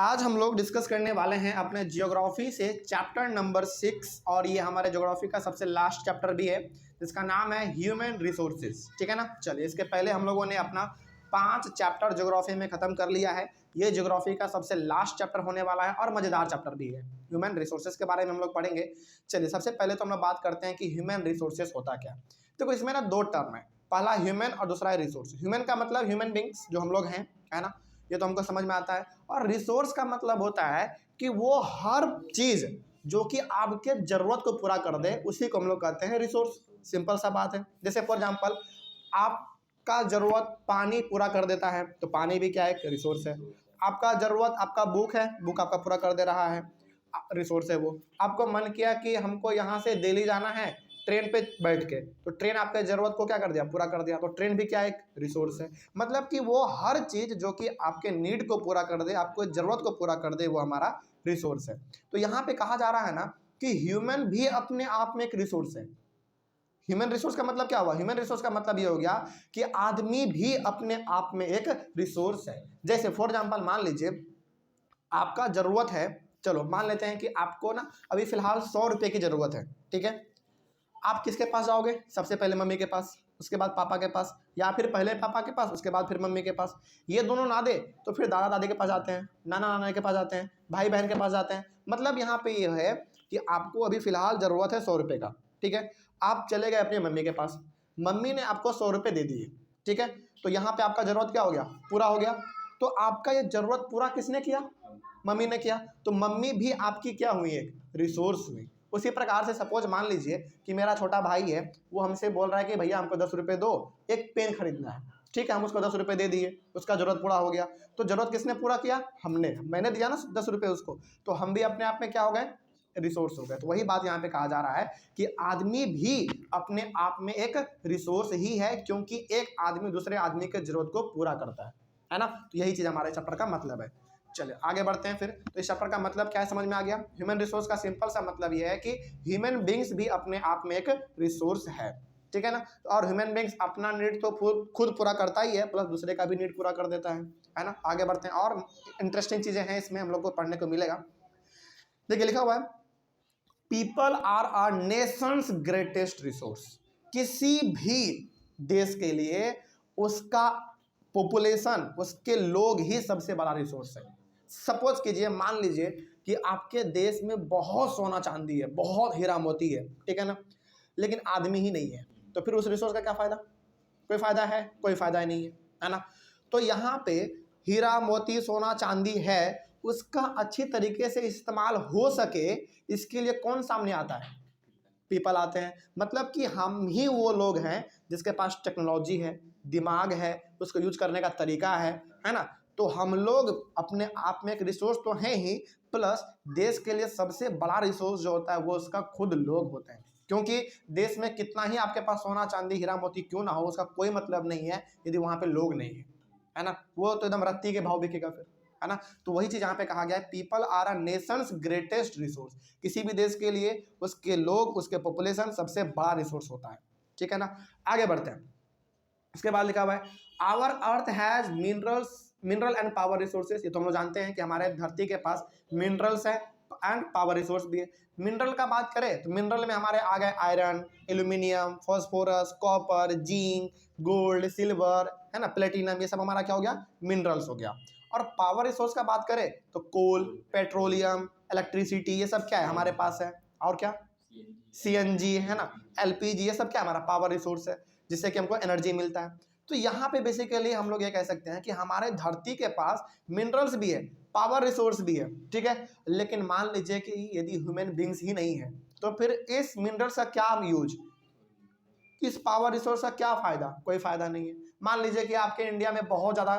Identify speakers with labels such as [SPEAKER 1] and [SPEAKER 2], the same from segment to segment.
[SPEAKER 1] आज हम लोग डिस्कस करने वाले हैं अपने जियोग्राफी से चैप्टर नंबर 6 और ये हमारे ज्योग्राफी का सबसे लास्ट चैप्टर भी है जिसका नाम है ह्यूमन रिसोर्सेज। ठीक है ना। चलिए, इसके पहले हम लोगों ने अपना 5 चैप्टर ज्योग्राफी में ख़त्म कर लिया है। ये ज्योग्राफी का सबसे लास्ट चैप्टर होने वाला है और मज़ेदार चैप्टर भी है। ह्यूमन रिसोर्सेज के बारे में हम लोग पढ़ेंगे। चलिए, सबसे पहले तो हम लोग बात करते हैं कि ह्यूमन रिसोर्सेज होता क्या। देखो, इसमें ना 2 टर्म है, पहला ह्यूमन और दूसरा है रिसोर्स। ह्यूमन का मतलब ह्यूमन बींग्स जो हम लोग हैं, है ना, ये तो हमको समझ में आता है। और रिसोर्स का मतलब होता है कि वो हर चीज़ जो कि आपके ज़रूरत को पूरा कर दे उसी को हम लोग कहते हैं रिसोर्स। सिंपल सा बात है। जैसे फॉर एग्जांपल, आपका ज़रूरत पानी पूरा कर देता है तो पानी भी क्या है, एक रिसोर्स है। आपका ज़रूरत, आपका बुक है, बुक आपका पूरा कर दे रहा है, रिसोर्स है वो। आपको मन किया कि हमको यहाँ से दिल्ली जाना है ट्रेन पे बैठ के, तो ट्रेन आपके ज़रूरत को क्या कर दिया, पूरा कर दिया, तो ट्रेन भी क्या एक रिसोर्स है। मतलब कि वो हर चीज़ जो कि आपके नीड को पूरा कर दे, आपको ज़रूरत को पूरा कर दे, वो हमारा रिसोर्स है। तो यहाँ पे कहा जा रहा है ना कि ह्यूमन भी अपने आप में एक रिसोर्स है। ह्यूमन रिसोर्स का मतलब क्या हुआ? ह्यूमन रिसोर्स का मतलब ये हो गया कि आदमी भी अपने आप में एक रिसोर्स है। जैसे फॉर एग्जाम्पल मान लीजिए आपका ज़रूरत है, चलो मान लेते हैं कि आपको ना अभी फ़िलहाल 100 रुपये की ज़रूरत है। ठीक है, आप किसके पास जाओगे? सबसे पहले मम्मी के पास, उसके बाद पापा के पास, या फिर पहले पापा के पास उसके बाद फिर मम्मी के पास। ये दोनों ना दे तो फिर दादा दादी के पास जाते हैं, नाना नाना के पास जाते हैं, भाई बहन के पास जाते हैं। मतलब यहाँ पे ये है कि आपको अभी फ़िलहाल ज़रूरत है 100 रुपये का। ठीक है, आप चले गए अपनी मम्मी के पास, मम्मी ने आपको 100 रुपये दे दिए। ठीक है, तो यहाँ पर आपका ज़रूरत क्या हो गया, पूरा हो गया। तो आपका ये ज़रूरत पूरा किसने किया? मम्मी ने किया। तो मम्मी भी आपकी क्या हुई, एक रिसोर्स हुई। उसी प्रकार से सपोज मान लीजिए कि मेरा छोटा भाई है, वो हमसे बोल रहा है कि भैया हमको 10 रुपये दो, एक पेन खरीदना है। ठीक है, हम उसको 10 रुपये दे दिए, उसका ज़रूरत पूरा हो गया। तो ज़रूरत किसने पूरा किया? हमने। मैंने दिया ना 10 रुपये उसको, तो हम भी अपने आप में क्या हो गए, रिसोर्स हो गए। तो वही बात यहाँ पे कहा जा रहा है कि आदमी भी अपने आप में एक रिसोर्स ही है, क्योंकि एक आदमी दूसरे आदमी के ज़रूरत को पूरा करता है ना। तो यही चीज़ हमारे चैप्टर का मतलब है। चलिए आगे बढ़ते हैं फिर। तो इस चैप्टर का मतलब क्या है, समझ में आ गया। ह्यूमन रिसोर्स का सिंपल सा मतलब यह है कि ह्यूमन बींग्स भी अपने आप में एक रिसोर्स है। ठीक है ना। और ह्यूमन बींग्स अपना नीड तो खुद पूरा करता ही है, प्लस दूसरे का भी नीड पूरा कर देता है ना। आगे बढ़ते हैं, और इंटरेस्टिंग चीज़ें हैं इसमें, हम लोग को पढ़ने को मिलेगा। देखिए लिखा हुआ है, people are are nation's greatest resource. किसी भी देश के लिए उसका पॉपुलेशन, उसके लोग ही सबसे बड़ा रिसोर्स है। सपोज कीजिए, मान लीजिए कि आपके देश में बहुत सोना चांदी है, बहुत हीरा मोती है, ठीक है ना, लेकिन आदमी ही नहीं है, तो फिर उस रिसोर्स का क्या फ़ायदा? कोई फ़ायदा है? कोई फ़ायदा ही नहीं है ना। तो यहाँ पे हीरा मोती सोना चांदी है, उसका अच्छी तरीके से इस्तेमाल हो सके, इसके लिए कौन सामने आता है? पीपल आते हैं। मतलब कि हम ही वो लोग हैं जिसके पास टेक्नोलॉजी है, दिमाग है, उसको यूज करने का तरीका है ना। तो हम लोग अपने आप में एक रिसोर्स तो हैं ही, प्लस देश के लिए सबसे बड़ा रिसोर्स जो होता है वो उसका खुद लोग होते हैं। क्योंकि देश में कितना ही आपके पास सोना चांदी हीरा मोती क्यों ना हो, उसका कोई मतलब नहीं है यदि वहाँ पे लोग नहीं है ना। वो तो एकदम रत्ती के भाव बिकेगा फिर, है ना। तो वही चीज़ यहाँ पे कहा गया है, people are a nation's greatest resource. किसी भी देश के लिए उसके लोग, उसके पॉपुलेशन सबसे बड़ा रिसोर्स होता है। ठीक है ना। आगे बढ़ते हैं। इसके बाद लिखा हुआ है, our earth has mineral and power resources. ये तो हम लोग जानते हैं कि हमारे धरती के पास मिनरल्स है एंड पावर रिसोर्स भी है। मिनरल का बात करें तो मिनरल में हमारे आ गए iron, aluminium, phosphorus, copper, zinc, gold, silver, है ना, प्लेटिनम, ये सब हमारा क्या हो गया, मिनरल्स हो गया। और पावर रिसोर्स का बात करें तो कोल, पेट्रोलियम, इलेक्ट्रिसिटी, ये सब क्या है हमारे पास है। और क्या, सीएनजी, है ना, एलपीजी, ये सब क्या हमारा पावर रिसोर्स है, जिससे कि हमको एनर्जी मिलता है। तो यहाँ पे बेसिकली हम लोग ये कह सकते हैं कि हमारे धरती के पास मिनरल्स भी है, पावर रिसोर्स भी है। ठीक है, लेकिन मान लीजिए कि यदि ह्यूमन बींग्स ही नहीं है, तो फिर इस मिनरल्स का क्या यूज, इस पावर रिसोर्स का क्या फ़ायदा? कोई फ़ायदा नहीं है। मान लीजिए कि आपके इंडिया में बहुत ज़्यादा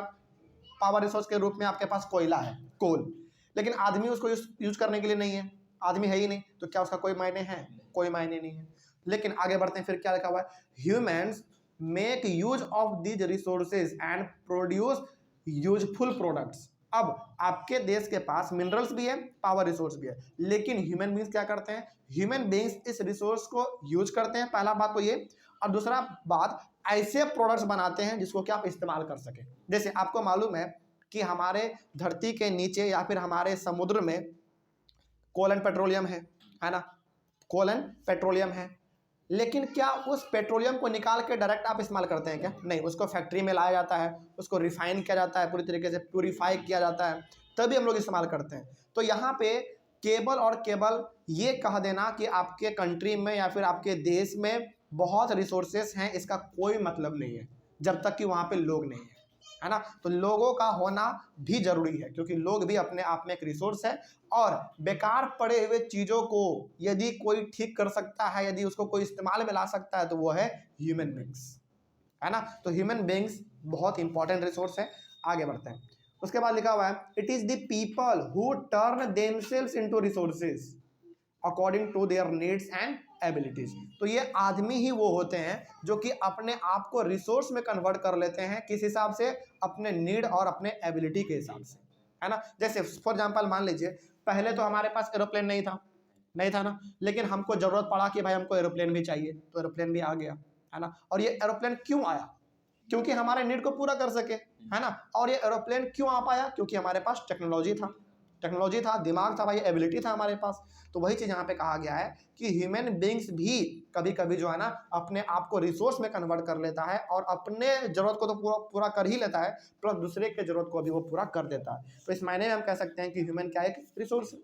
[SPEAKER 1] पावर रिसोर्स के रूप में आपके पास कोयला है, कोल, लेकिन आदमी उसको यूज करने के लिए नहीं है, आदमी है ही नहीं, तो क्या उसका कोई मायने है? कोई मायने नहीं है। लेकिन आगे बढ़ते हैं, फिर क्या लिखा हुआ है, humans make use of these resources and produce useful products. अब आपके देश के पास मिनरल्स भी है, पावर रिसोर्स भी है, लेकिन ह्यूमन बींग्स क्या करते हैं, ह्यूमन बींग्स इस रिसोर्स को यूज करते हैं, पहला बात तो ये। और दूसरा बात, ऐसे प्रोडक्ट्स बनाते हैं जिसको कि आप इस्तेमाल कर सकें। जैसे आपको मालूम है कि हमारे धरती के नीचे या फिर हमारे समुद्र में कोल एंड पेट्रोलियम है ना, कोल एंड पेट्रोलियम है, लेकिन क्या उस पेट्रोलियम को निकाल के डायरेक्ट आप इस्तेमाल करते हैं क्या? नहीं, उसको फैक्ट्री में लाया जाता है, उसको रिफाइन किया जाता है, पूरी तरीके से प्यूरीफाई किया जाता है, तभी हम लोग इस्तेमाल करते हैं। तो यहाँ पे केवल और केवल ये कह देना कि आपके कंट्री में या फिर आपके देश में बहुत रिसोर्सेस हैं, इसका कोई मतलब नहीं है जब तक कि वहाँ पे लोग नहीं है ना। तो लोगों का होना भी जरूरी है, क्योंकि लोग भी अपने आप में एक रिसोर्स है, और बेकार पड़े हुए चीज़ों को यदि कोई ठीक कर सकता है, यदि उसको कोई इस्तेमाल में ला सकता है, तो वो है ह्यूमन बींग्स, है ना। तो ह्यूमन बींग्स बहुत इंपॉर्टेंट रिसोर्स है। आगे बढ़ते हैं। उसके बाद लिखा हुआ है it is the people who turn themselves into resources according to their needs and abilities. तो ये आदमी ही वो होते हैं जो कि अपने आप को रिसोर्स में कन्वर्ट कर लेते हैं, किस हिसाब से? अपने नीड और अपने एबिलिटी के हिसाब से, है ना। जैसे फॉर एग्जांपल मान लीजिए पहले तो हमारे पास एरोप्लेन नहीं था ना, लेकिन हमको जरूरत पड़ा कि भाई हमको एरोप्लेन भी चाहिए, तो एरोप्लेन भी आ गया, है ना। और ये एरोप्लेन क्यों आया? क्योंकि हमारे नीड को पूरा कर सके, है ना। और ये एरोप्लेन क्यों आ पाया? क्योंकि हमारे पास टेक्नोलॉजी था, दिमाग था भाई, एबिलिटी था हमारे पास। तो वही चीज़ यहाँ पे कहा गया है कि ह्यूमन बींग्स भी कभी कभी जो है ना अपने आप को रिसोर्स में कन्वर्ट कर लेता है, और अपने जरूरत को तो पूरा कर ही लेता है, प्लस दूसरे के जरूरत को भी वो पूरा कर देता है। तो इस मायने में हम कह सकते हैं कि ह्यूमन क्या एक रिसोर्स है।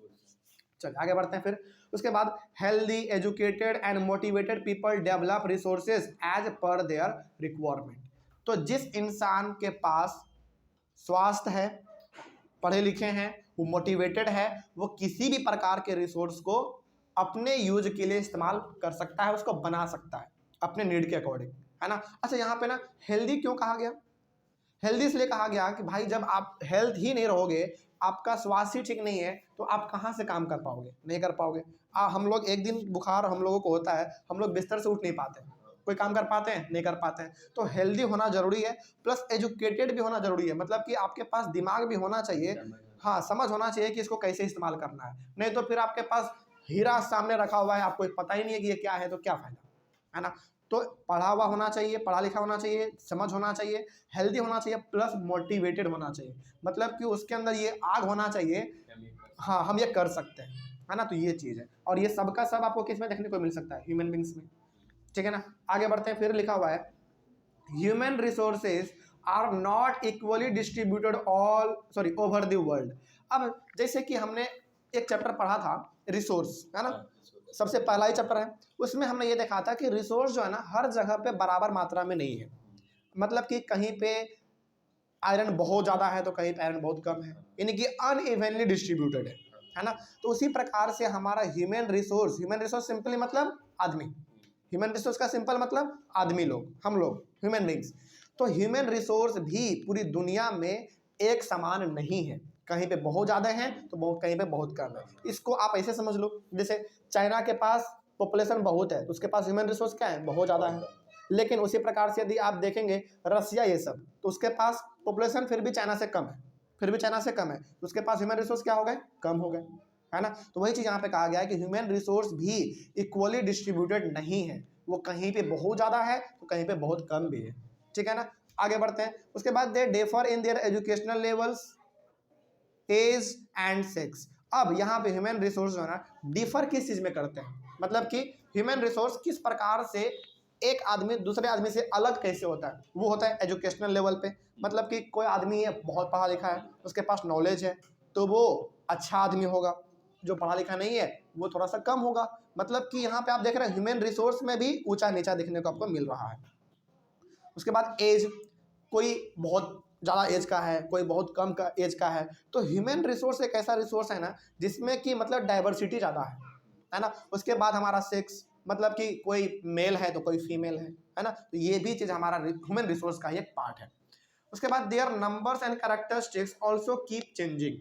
[SPEAKER 1] चलिए आगे बढ़ते हैं। फिर उसके बाद healthy educated and motivated people develop resources as per their requirement. तो जिस इंसान के पास स्वास्थ्य है, पढ़े लिखे हैं, वो मोटिवेटेड है, वो किसी भी प्रकार के रिसोर्स को अपने यूज के लिए इस्तेमाल कर सकता है, उसको बना सकता है अपने नीड के अकॉर्डिंग, है ना। अच्छा, यहाँ पे ना हेल्दी क्यों कहा गया? हेल्दी इसलिए कहा गया कि भाई जब आप हेल्थ ही नहीं रहोगे, आपका स्वास्थ्य ठीक नहीं है, तो आप कहाँ से काम कर पाओगे? नहीं कर पाओगे। हम लोग एक दिन बुखार हम लोगों को होता है, हम लोग बिस्तर से उठ नहीं पाते, कोई काम कर पाते हैं? नहीं कर पाते हैं। तो हेल्दी होना जरूरी है, प्लस एजुकेटेड भी होना जरूरी है, मतलब कि आपके पास दिमाग भी होना चाहिए, हाँ, समझ होना चाहिए कि इसको कैसे इस्तेमाल करना है। नहीं तो फिर आपके पास हीरा सामने रखा हुआ है, आपको पता ही नहीं है कि ये क्या है, तो क्या फायदा, है ना। तो पढ़ा हुआ होना चाहिए, पढ़ा लिखा होना चाहिए, समझ होना चाहिए, हेल्दी होना चाहिए, प्लस मोटिवेटेड होना चाहिए, मतलब कि उसके अंदर ये आग होना चाहिए, हाँ हम ये कर सकते हैं, है ना। तो ये चीज़ है, और ये सबका सब आपको किस में देखने को मिल सकता है? ह्यूमन बींग्स में, ठीक है ना। आगे बढ़ते हैं। फिर लिखा हुआ है human resources are not equally distributed over the world. अब जैसे कि हमने एक चैप्टर पढ़ा था रिसोर्स, है ना, सबसे पहला ही चैप्टर है, उसमें हमने ये देखा था कि रिसोर्स जो है ना हर जगह पे बराबर मात्रा में नहीं है, मतलब कि कहीं पे आयरन बहुत ज़्यादा है तो कहीं पे आयरन बहुत कम है, यानी कि अनइवनली डिस्ट्रीब्यूटेड है ना। तो उसी प्रकार से हमारा ह्यूमन रिसोर्स सिंपली मतलब आदमी, ह्यूमन रिसोर्स का सिंपल मतलब आदमी लोग, हम लोग ह्यूमन बींग्स। तो ह्यूमन रिसोर्स भी पूरी दुनिया में एक समान नहीं है, कहीं पे बहुत ज़्यादा है तो कहीं पे बहुत कम है। इसको आप ऐसे समझ लो, जैसे चाइना के पास पॉपुलेशन बहुत है, उसके पास ह्यूमन रिसोर्स क्या है? बहुत ज़्यादा है। लेकिन उसी प्रकार से यदि आप देखेंगे रसिया ये सब, तो उसके पास पॉपुलेशन फिर भी चाइना से कम है, उसके पास ह्यूमन रिसोर्स क्या हो गए? कम हो गए, है ना। तो वही चीज़ यहाँ पे कहा गया है कि ह्यूमन रिसोर्स भी इक्वली डिस्ट्रीब्यूटेड नहीं है, वो कहीं पे बहुत ज़्यादा है तो कहीं पे बहुत कम भी है, ठीक है ना। आगे बढ़ते हैं। उसके बाद they differ in their educational levels, age and sex. अब यहाँ पे ह्यूमन रिसोर्स जो है ना डिफर किस चीज़ में करते हैं, मतलब कि ह्यूमन रिसोर्स किस प्रकार से एक आदमी दूसरे आदमी से अलग कैसे होता है? वो होता है एजुकेशनल लेवल पे, मतलब कि कोई आदमी है बहुत पढ़ा लिखा है, उसके पास नॉलेज है, तो वो अच्छा आदमी होगा, जो पढ़ा लिखा नहीं है वो थोड़ा सा कम होगा। मतलब कि यहाँ पे आप देख रहे हैं ह्यूमन रिसोर्स में भी ऊंचा नीचा देखने को आपको मिल रहा है। उसके बाद एज, कोई बहुत ज़्यादा एज का है, कोई बहुत कम का एज का है। तो ह्यूमन रिसोर्स एक ऐसा रिसोर्स है ना जिसमें कि मतलब डाइवर्सिटी ज़्यादा है ना। उसके बाद हमारा सेक्स, मतलब कि कोई मेल है तो कोई फीमेल है ना। तो ये भी चीज़ हमारा ह्यूमन रिसोर्स का ही एक पार्ट है। उसके बाद their numbers and characteristics also keep changing.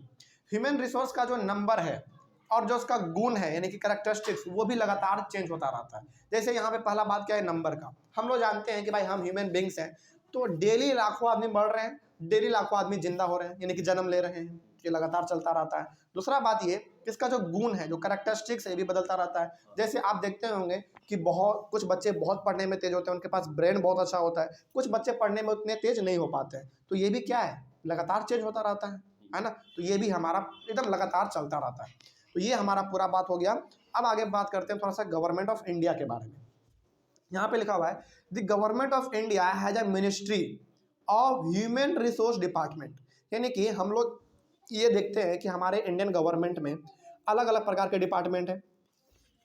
[SPEAKER 1] Human resource का जो नंबर है और जो उसका गुण है यानी कि कैरेक्टरिस्टिक्स, वो भी लगातार चेंज होता रहता है। जैसे यहाँ पे पहला बात क्या है? नंबर का। हम लोग जानते हैं कि भाई हम ह्यूमन बींग्स हैं, तो डेली लाखों आदमी बढ़ रहे हैं, डेली लाखों आदमी जिंदा हो रहे हैं, यानी कि जन्म ले रहे हैं, ये लगातार चलता रहता है। दूसरा बात ये कि इसका जो गुण है, जो कैरेक्टरिस्टिक्स है, ये भी बदलता रहता है। जैसे आप देखते होंगे कि बहुत कुछ बच्चे बहुत पढ़ने में तेज होते हैं, उनके पास ब्रेन बहुत अच्छा होता है, कुछ बच्चे पढ़ने में उतने तेज नहीं हो पाते हैं। तो ये भी क्या है? लगातार चेंज होता रहता है ना। तो ये भी हमारा एकदम लगातार चलता रहता है। तो ये हमारा पूरा बात हो गया। अब आगे बात करते हैं थोड़ा सा गवर्नमेंट ऑफ इंडिया के बारे में। यहाँ पे लिखा हुआ है the government of India has a ministry of human resource department. यानी कि हम लोग ये देखते हैं कि हमारे इंडियन गवर्नमेंट में अलग अलग प्रकार के डिपार्टमेंट हैं।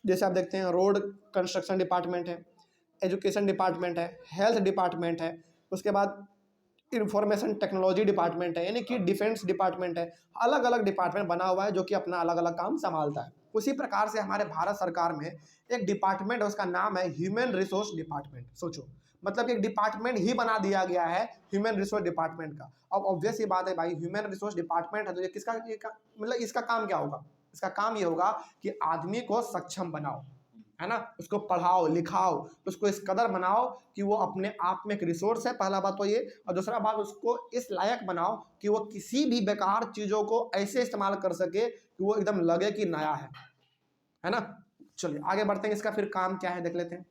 [SPEAKER 1] जैसे आप देखते हैं रोड कंस्ट्रक्शन डिपार्टमेंट है, एजुकेशन डिपार्टमेंट है, हेल्थ डिपार्टमेंट है, उसके बाद इंफॉर्मेशन टेक्नोलॉजी डिपार्टमेंट है, यानी कि डिफेंस डिपार्टमेंट है। अलग अलग डिपार्टमेंट बना हुआ है जो कि अपना अलग अलग काम संभालता है। उसी प्रकार से हमारे भारत सरकार में एक डिपार्टमेंट है, उसका नाम है ह्यूमन रिसोर्स डिपार्टमेंट। सोचो, मतलब एक डिपार्टमेंट ही बना दिया गया है ह्यूमन रिसोर्स डिपार्टमेंट का। अब ऑब्वियस ही बात है भाई, ह्यूमन रिसोर्स डिपार्टमेंट है तो ये किसका मतलब इसका काम क्या होगा? इसका काम ये होगा कि आदमी को सक्षम बनाओ, है ना, उसको पढ़ाओ लिखाओ, उसको इस कदर बनाओ कि वो अपने आप में एक रिसोर्स है, पहला बात तो ये। और दूसरा बात, उसको इस लायक बनाओ कि वो किसी भी बेकार चीज़ों को ऐसे इस्तेमाल कर सके कि वो एकदम लगे कि नया है ना। चलिए आगे बढ़ते हैं, इसका फिर काम क्या है देख लेते हैं।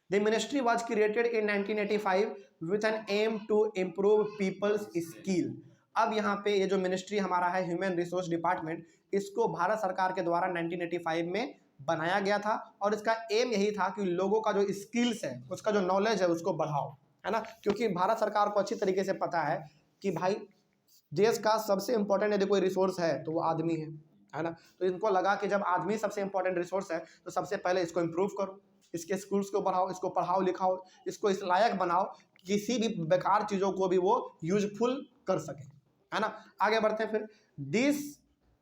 [SPEAKER 1] The ministry was created in 1985 with an aim to improve people's skill. अब यहाँ पे ये जो मिनिस्ट्री हमारा है ह्यूमन रिसोर्स डिपार्टमेंट, इसको भारत सरकार के द्वारा 1985 में बनाया गया था और इसका एम यही था कि लोगों का जो स्किल्स है, उसका जो नॉलेज है, उसको बढ़ाओ, है ना। क्योंकि भारत सरकार को अच्छी तरीके से पता है कि भाई देश का सबसे इंपॉर्टेंट यदि कोई रिसोर्स है तो वो आदमी है ना। तो इनको लगा कि जब आदमी सबसे इंपॉर्टेंट रिसोर्स है तो सबसे पहले इसको इम्प्रूव करो, इसके स्किल्स को बढ़ाओ, इसको पढ़ाओ लिखाओ, इसको इस लायक बनाओ किसी भी बेकार चीज़ों को भी वो यूजफुल कर सके, है ना। आगे बढ़ते हैं फिर। This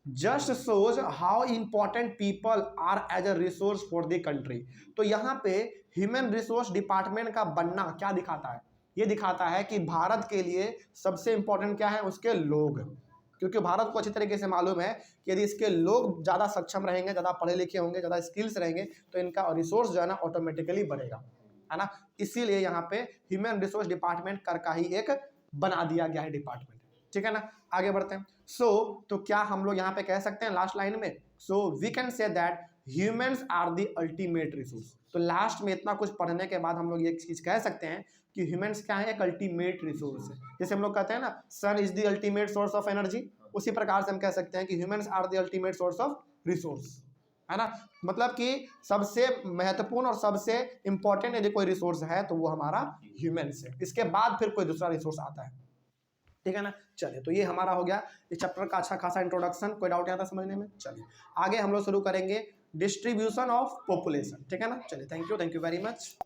[SPEAKER 1] just shows how important people are as a resource for the country. तो यहाँ पे ह्यूमन रिसोर्स डिपार्टमेंट का बनना क्या दिखाता है? ये दिखाता है कि भारत के लिए सबसे इंपॉर्टेंट क्या है? उसके लोग। क्योंकि भारत को अच्छी तरीके से मालूम है कि यदि इसके लोग ज़्यादा सक्षम रहेंगे, ज़्यादा पढ़े लिखे होंगे, ज़्यादा स्किल्स रहेंगे, तो इनका रिसोर्स जो है ना ऑटोमेटिकली बढ़ेगा, है ना। इसीलिए यहाँ पे ह्यूमन रिसोर्स डिपार्टमेंट कर का ही एक बना दिया गया है डिपार्टमेंट, ठीक है ना। आगे बढ़ते हैं। तो क्या हम लोग यहाँ पे कह सकते हैं लास्ट लाइन में, we can say that humans are the ultimate resource. तो लास्ट में इतना कुछ पढ़ने के बाद हम लोग ये चीज कह सकते हैं कि ह्यूमंस क्या है? एक अल्टीमेट रिसोर्स है। जैसे हम लोग कहते हैं ना sun is the ultimate source of energy, उसी प्रकार से हम कह सकते हैं कि humans are the ultimate source of resource, है ना। मतलब कि सबसे महत्वपूर्ण और सबसे इंपॉर्टेंट यदि कोई रिसोर्स है तो वो हमारा ह्यूमंस है, इसके बाद फिर कोई दूसरा रिसोर्स आता है, ठीक है ना। चलिए, तो ये हमारा हो गया इस चैप्टर का अच्छा खासा इंट्रोडक्शन। कोई डाउट यहाँ था समझने में? चलिए आगे हम लोग शुरू करेंगे डिस्ट्रीब्यूशन ऑफ पॉपुलेशन, ठीक है ना। चलिए, थैंक यू वेरी मच।